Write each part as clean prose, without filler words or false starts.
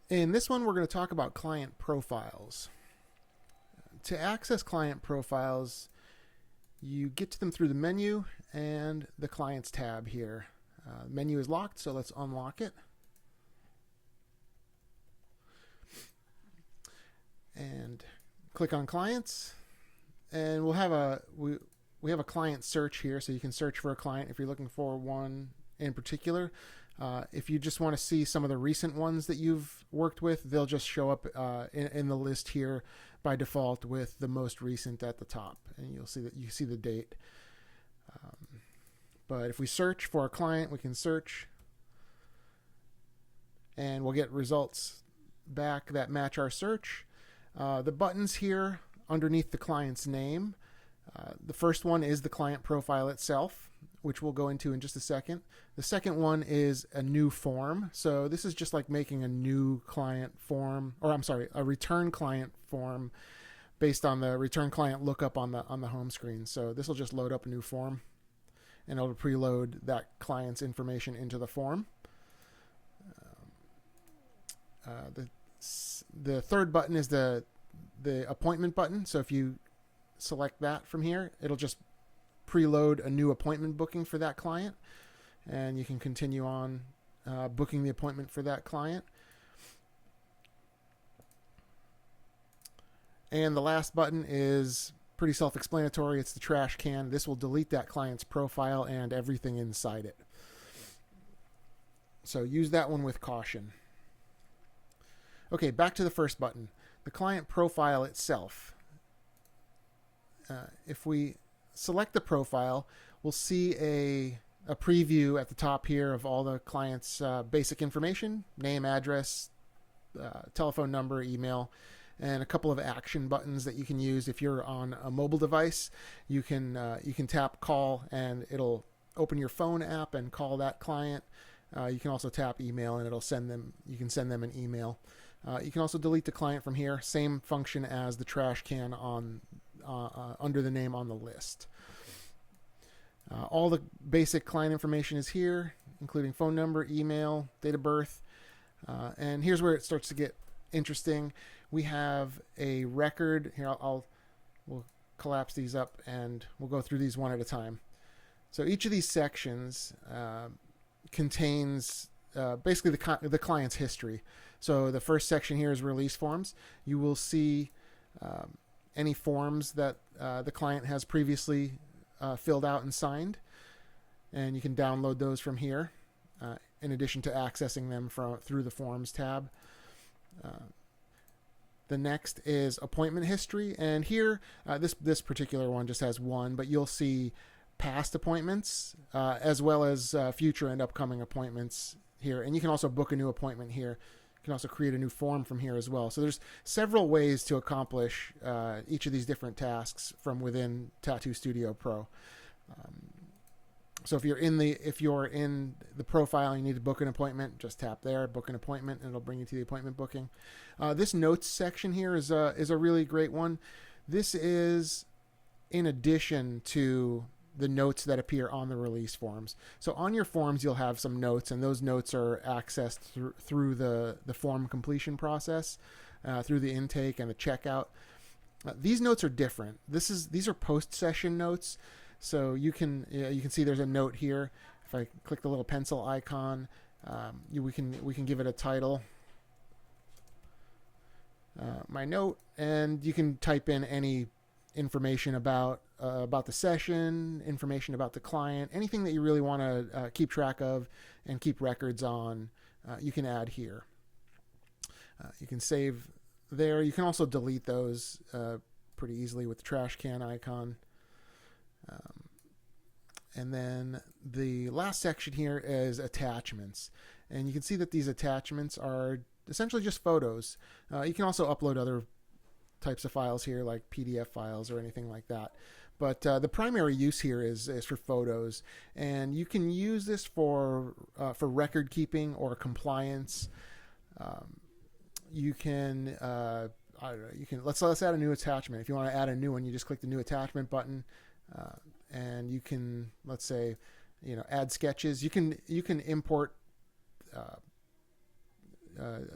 In this one, we're going to talk about client profiles. To access client profiles, you get to them through the menu and the Clients tab here. The menu is locked, so let's unlock it. And click on Clients, and we have a client search here, so you can search for a client if you're looking for one in particular. If you just want to see some of the recent ones that you've worked with, they'll just show up in the list here by default with the most recent at the top, and you'll see that you see the date. But if we search for a client, we can search, and we'll get results back that match our search. The buttons here underneath the client's name. The first one is the client profile itself, which we'll go into in just a second. The second one is a new form. So this is just like making a new client form, or I'm sorry, a return client form based on the return client lookup on the home screen. So this will just load up a new form, and it'll preload that client's information into the form. The third button is the appointment button. So if you select that from here, it'll just preload a new appointment booking for that client, and you can continue on booking the appointment for that client. And the last button is pretty self-explanatory. It's the trash can. This will delete that client's profile and everything inside it. So use that one with caution. Okay, back to the first button, the client profile itself. If we select the profile, we'll see a preview at the top here of all the client's basic information: name, address, telephone number, email, and a couple of action buttons that you can use. If you're on a mobile device, you can tap call, and it'll open your phone app and call that client. You can also tap email, and you can send them an email. You can also delete the client from here. Same function as the trash can on under the name on the list. All the basic client information is here, including phone number, email, date of birth. And here's where it starts to get interesting. We have a record here. We'll collapse these up, and we'll go through these one at a time. So each of these sections contains basically the client's history. So the first section here is release forms. You will see any forms that the client has previously filled out and signed, and you can download those from here, in addition to accessing them through the Forms tab. The next is appointment history, and here this particular one just has one, but you'll see past appointments as well as future and upcoming appointments here, and you can also book a new appointment here. You can also create a new form from here as well. So there's several ways to accomplish each of these different tasks from within Tattoo Studio Pro. So if you're in the profile and you need to book an appointment, just tap there, book an appointment, and it'll bring you to the appointment booking. This notes section here is a really great one. This is in addition to the notes that appear on the release forms. So on your forms, you'll have some notes, and those notes are accessed through the form completion process, through the intake and the checkout. These notes are different. These are post-session notes. So you can see there's a note here. If I click the little pencil icon, we can give it a title. My note, and you can type in any information about the session, information about the client, anything that you really want to keep track of and keep records on. You can add here. You can save there. You can also delete those pretty easily with the trash can icon. And then the last section here is attachments, and you can see that these attachments are essentially just photos. You can also upload other types of files here, like PDF files or anything like that. But the primary use here is for photos, and you can use this for record keeping or compliance. You can let's add a new attachment. If you want to add a new one, you just click the new attachment button, and you can, let's say, add sketches. You can import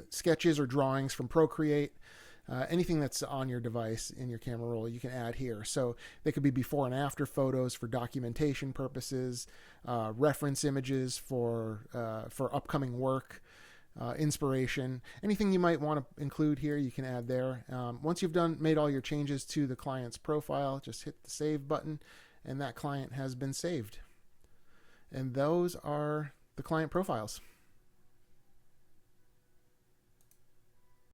sketches or drawings from Procreate. Anything that's on your device in your camera roll, you can add here. So they could be before and after photos for documentation purposes, reference images for upcoming work, inspiration. Anything you might want to include here, you can add there. Once you've made all your changes to the client's profile, just hit the save button, and that client has been saved. And those are the client profiles.